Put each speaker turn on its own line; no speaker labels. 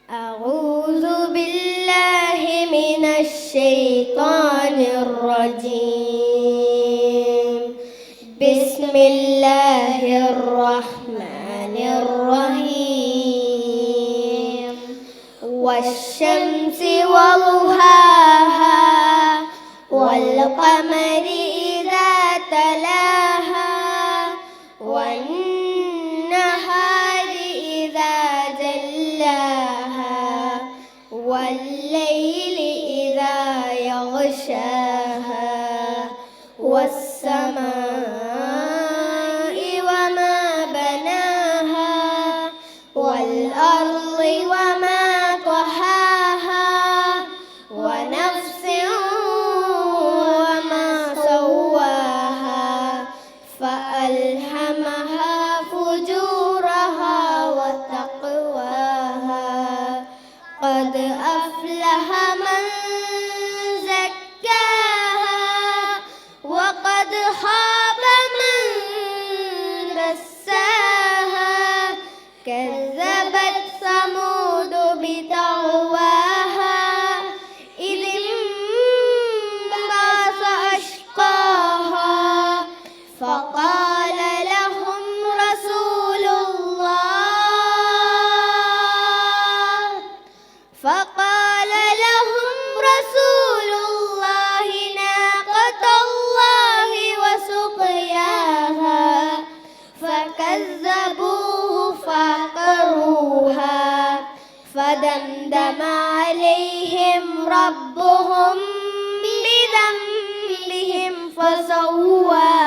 أعوذ بالله من الشيطان الرجيم. بسم الله الرحمن الرحيم. والشمس وضحاها والقمر إذا تلاها والنهار إذا جلاها والليل إذا يغشاها والسماء وما بناها والأرض وما طحاها ونفس وما سواها فألهمها فجورها وتقواها قد أفلح من زكاها وقد خاب من دساها كذبت ثمود بطغواها إذ انبعث أشقاها فقال لهم رسول الله ناقة الله وسقياها فكذبوه فعقروها فدمدم عليهم ربهم بذنبهم فسواها.